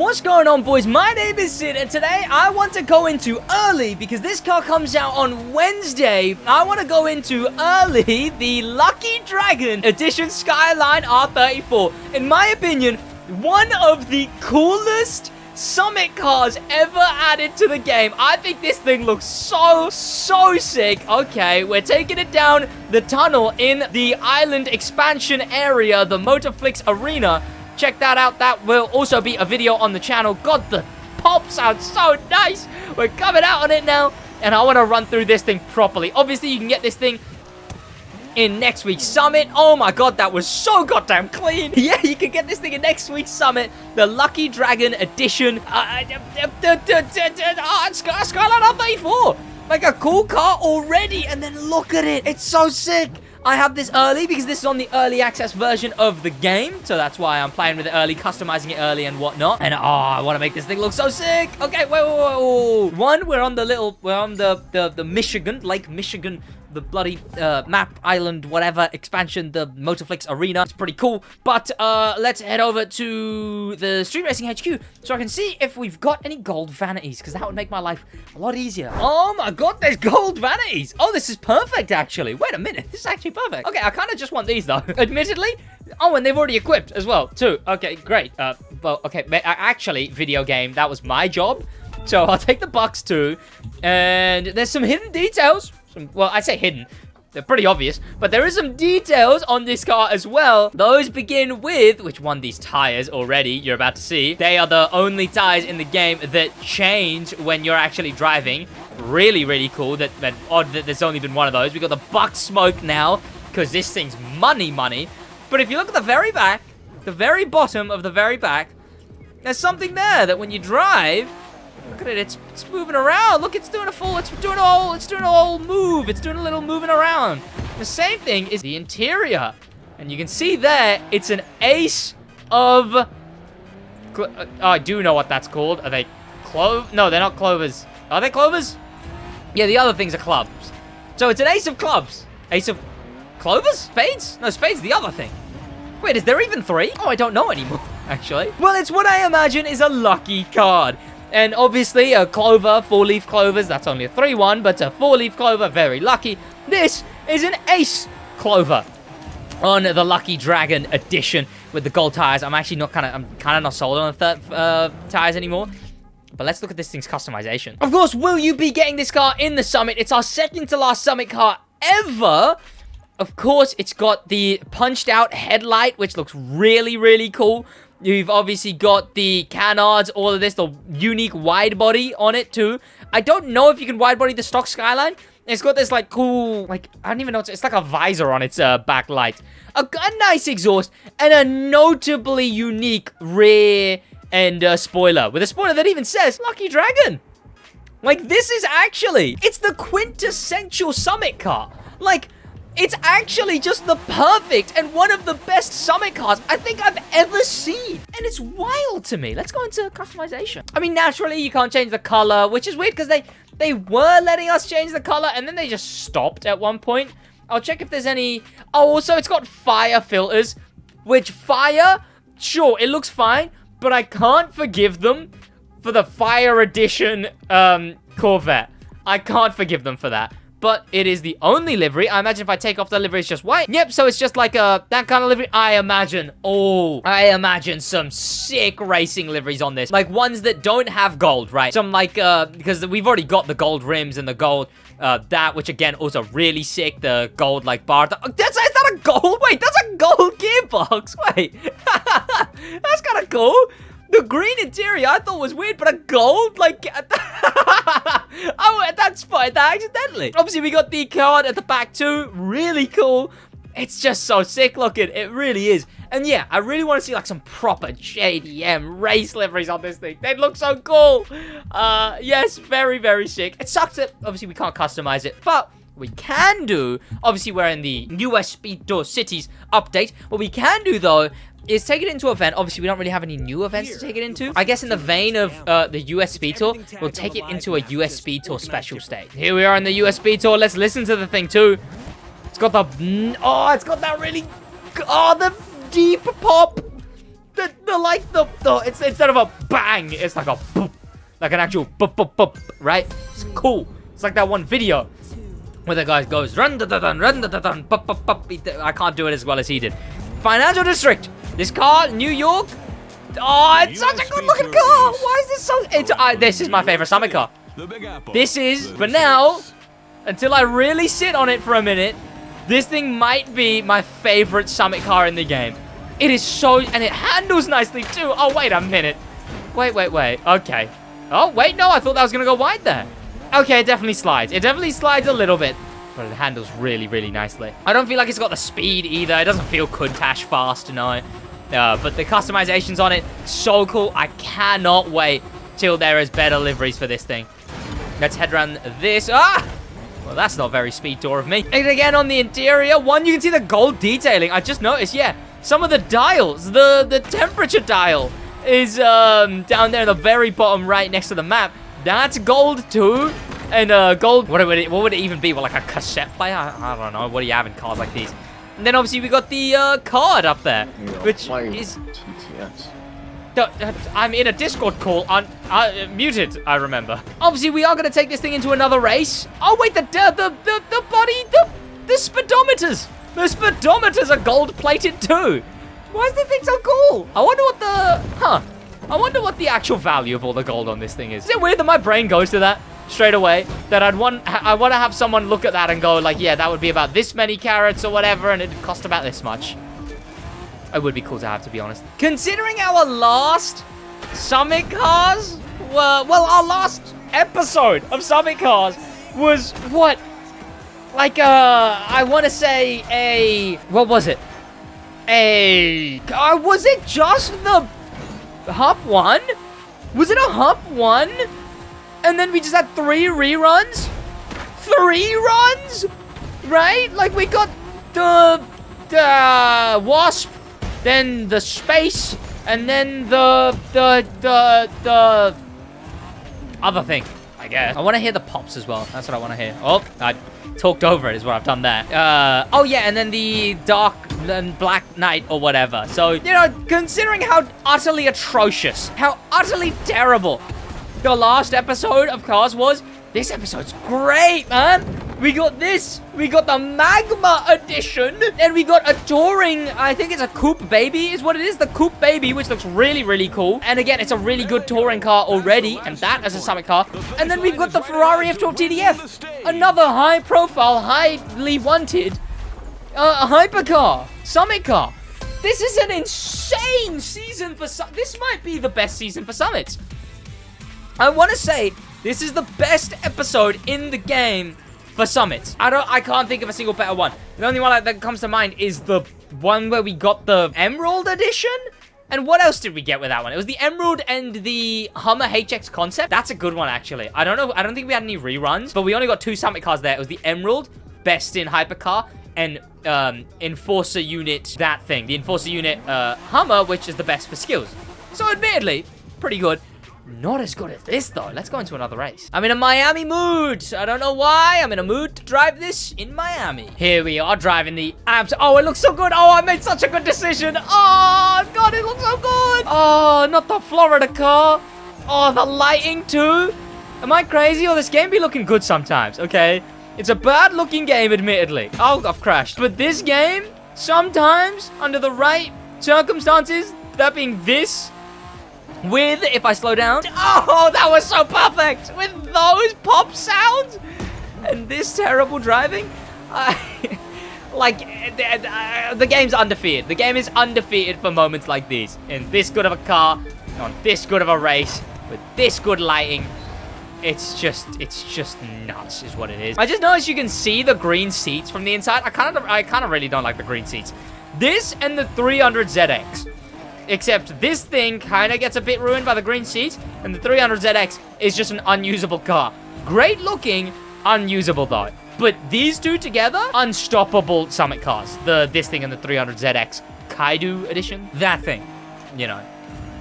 What's going on, boys? My name is Sid, and today I want to go into early because this car comes out on Wednesday. I want to go into early the Lucky Dragon Edition Skyline R34. In my opinion, one of the coolest Summit cars ever added to the game. I think this thing looks so sick. Okay, we're taking it down the tunnel in the island expansion area, the Motorflix Arena. Check that out. That will also be a video on the channel. God, the pop sounds so nice. We're coming out on it now, and I want to run through this thing properly. Obviously, you can get this thing in next week's Summit. Oh my God, that was so goddamn clean. Yeah, you can get this thing in next week's Summit, the Lucky Dragon Edition. Skyline R34. Like a cool car already, and then look at it. It's so sick. I have this early because this is on the early access version of the game. So that's why I'm playing with it early, customizing it early and whatnot. And I want to make this thing look so sick. Okay, wait. One, we're on the Michigan, Lake Michigan, the bloody map, island, whatever, expansion, the Motorflix Arena. It's pretty cool. But let's head over to the Street Racing HQ so I can see if we've got any gold vanities, because that would make my life a lot easier. Oh my God, there's gold vanities. Oh, this is perfect, actually. Wait a minute, this is actually perfect. Okay, I kind of just want these, though, admittedly. Oh, and they've already equipped as well, too. Okay, great. Well, okay, actually, video game, that was my job. So I'll take the bucks, too. And there's some hidden details. Well, I say hidden. They're pretty obvious. But there is some details on this car as well. Those begin with, which won these tires already, you're about to see. They are the only tires in the game that change when you're actually driving. Really cool. That odd that there's only been one of those. We got the buck smoke now, because this thing's money. But if you look at the very back, the very bottom of the very back, there's something there that when you drive, look at it, it's moving around. Look, it's doing a whole move. It's doing a little moving around. The same thing is the interior. And you can see there, it's an ace of... I do know what that's called. Are they No, they're not clovers. Are they clovers? Yeah, the other things are clubs. So it's an ace of clubs. Ace of clovers? Spades? No, spades the other thing. Wait, is there even three? Oh, I don't know anymore, actually. Well, it's what I imagine is a lucky card. And obviously, a clover, 4-leaf clovers, that's only a 3-1, but a 4-leaf clover, very lucky. This is an ace clover on the Lucky Dragon Edition with the gold tires. I'm kind of not sold on the tires anymore. But let's look at this thing's customization. Of course, will you be getting this car in the Summit? It's our second to last Summit car ever. Of course, it's got the punched out headlight, which looks really cool. You've obviously got the canards, all of this, the unique wide body on it too. I don't know if you can wide body the stock Skyline. It's got this like cool, like, I don't even know, it's like a visor on its backlight. A nice exhaust and a notably unique rear and spoiler. With a spoiler that even says Lucky Dragon. Like, this is actually, it's the quintessential Summit car. Like, it's actually just the perfect and one of the best Summit cars I think I've ever seen. And it's wild to me. Let's go into customization. I mean, naturally, you can't change the color, which is weird because they were letting us change the color and then they just stopped at one point. I'll check if there's any... Oh, also, it's got fire filters, which fire, sure, it looks fine, but I can't forgive them for the Fire Edition Corvette. I can't forgive them for that. But it is the only livery. I imagine if I take off the livery, it's just white. Yep, so it's just like that kind of livery. I imagine some sick racing liveries on this. Like ones that don't have gold, right? Some like, because we've already got the gold rims and the gold, that, which again, also really sick. The gold, like, bar. Is that a gold? Wait, that's a gold gearbox. Wait. That's kind of cool. The green interior I thought was weird, but a gold, like, oh, that's spotted that accidentally. Obviously, we got the card at the back too. Really cool. It's just so sick looking. It really is. And yeah, I really want to see like some proper JDM race liveries on this thing. They look so cool. Yes, very sick. It sucks that obviously we can't customize it, but we can do, obviously we're in the US Speed Tour Cities update. What we can do though is take it into an event. Obviously, we don't really have any new events to take it into. I guess in the vein of the US Speed Tour, we'll take it into a US Speed Tour special stage. Here we are in the US Speed Tour. Let's listen to the thing too. It's got the... Oh, it's got that really... Oh, the deep pop. it's instead of a bang, it's like a boop, like an actual boop, boop, boop, right? It's cool. It's like that one video where the guy goes, run da da dun, bup, bup, bup. I can't do it as well as he did. Financial District. This car, New York. Oh, it's such a good looking car. Why is this so... this is my favorite Summit car. This is, for now, until I really sit on it for a minute, this thing might be my favorite Summit car in the game. It is so... And it handles nicely, too. Oh, wait a minute. Wait. Okay. Oh, wait, no. I thought that was going to go wide there. Okay, it definitely slides. It definitely slides a little bit. But it handles really, really nicely. I don't feel like it's got the speed either. It doesn't feel Countach fast, no. But the customizations on it, so cool. I cannot wait till there is better liveries for this thing. Let's head around this. Ah! Well, that's not very speed tour of me. And again, on the interior, you can see the gold detailing. I just noticed, yeah, some of the dials, the temperature dial is down there at the very bottom right next to the map. That's gold too. And gold, what would it even be? Well, like a cassette player? I don't know. What do you have in cars like these? And then obviously we got the card up there, which is... TTS. I'm in a Discord call on muted, I remember. Obviously, we are going to take this thing into another race. Oh, wait, the speedometers. The speedometers are gold-plated too. Why is this thing so cool? I wonder what the actual value of all the gold on this thing is. Is it weird that my brain goes to that straight away? That I want to have someone look at that and go like, yeah, that would be about this many carats or whatever, and it'd cost about this much. It would be cool to have, to be honest. Considering our last Summit Cars, well, our last episode of Summit Cars was what? Like, I want to say what was it? Was it just the Hump 1? Was it a Hump 1? And then we just had 3 reruns? 3 runs? Right? Like, we got the Wasp, then the Space, and then the other thing, I guess. I want to hear the pops as well. That's what I want to hear. Oh, I talked over it is what I've done there. Oh, yeah, and then the Dark and Black Knight or whatever. So, you know, considering how utterly atrocious, how utterly terrible the last episode of Cars was, this episode's great, man. We got this. We got the Magma Edition. And we got a touring, I think it's a Coupe Baby is what it is. The Coupe Baby, which looks really, really cool. And again, it's a really good touring car already. And that as a Summit car. And then we've got the Ferrari F12 TDF. Another high-profile, highly wanted hypercar. Summit car. This is an insane season for this might be the best season for Summits. I want to say this is the best episode in the game for Summits. I can't think of a single better one. The only one that comes to mind is the one where we got the Emerald Edition. And what else did we get with that one? It was the Emerald and the Hummer HX Concept. That's a good one, actually. I don't know. I don't think we had any reruns, but we only got 2 Summit cars there. It was the Emerald, best in hypercar, and Enforcer Unit, that thing. The Enforcer Unit Hummer, which is the best for skills. So admittedly, pretty good. Not as good as this, though. Let's go into another race. I'm in a Miami mood. I don't know why. I'm in a mood to drive this in Miami. Here we are driving the Abs. Oh, it looks so good. Oh, I made such a good decision. Oh, God, it looks so good. Oh, not the Florida car. Oh, the lighting, too. Am I crazy? Or this game be looking good sometimes, okay? It's a bad-looking game, admittedly. Oh, I've crashed. But this game, sometimes, under the right circumstances, that being this, with, if I slow down, oh, that was so perfect, with those pop sounds, and this terrible driving, the game's undefeated. The game is undefeated for moments like these, in this good of a car, on this good of a race, with this good lighting. It's just nuts is what it is. I just noticed you can see the green seats from the inside. I kind of really don't like the green seats. This and the 300ZX. Except this thing kind of gets a bit ruined by the green seats, and the 300ZX is just an unusable car. Great looking, unusable though. But these two together, unstoppable Summit cars. This thing and the 300ZX Kaido edition. That thing, you know.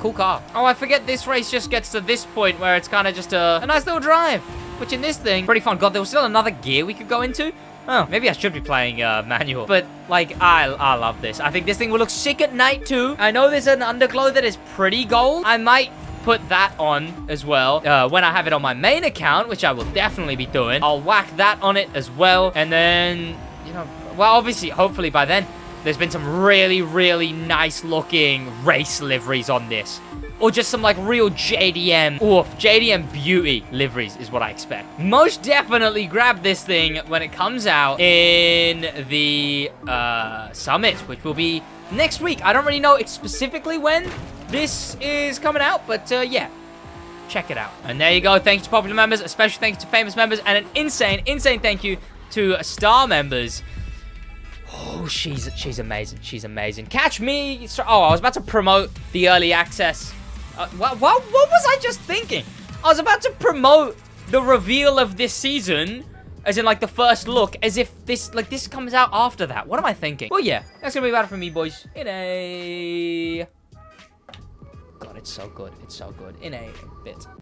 Cool car. Oh, I forget this race just gets to this point where it's kind of just a nice little drive. Which in this thing, pretty fun. God, there was still another gear we could go into. Oh, maybe I should be playing manual. But, like, I love this. I think this thing will look sick at night, too. I know there's an underglow that is pretty gold. I might put that on as well when I have it on my main account, which I will definitely be doing. I'll whack that on it as well. And then, you know, well, obviously, hopefully by then, there's been some really, really nice looking race liveries on this. Or just some, like, real JDM, JDM beauty liveries is what I expect. Most definitely grab this thing when it comes out in the summit, which will be next week. I don't really know specifically when this is coming out, but yeah, check it out. And there you go. Thanks to popular members, a special thanks to famous members, and an insane thank you to star members. Oh, she's amazing. She's amazing. Catch me. Oh, I was about to promote the early access. What was I just thinking? I was about to promote the reveal of this season, as in, like, the first look, as if this comes out after that. What am I thinking? Well, yeah, that's gonna be about it for me, boys. In a... God, it's so good. It's so good. In a bit.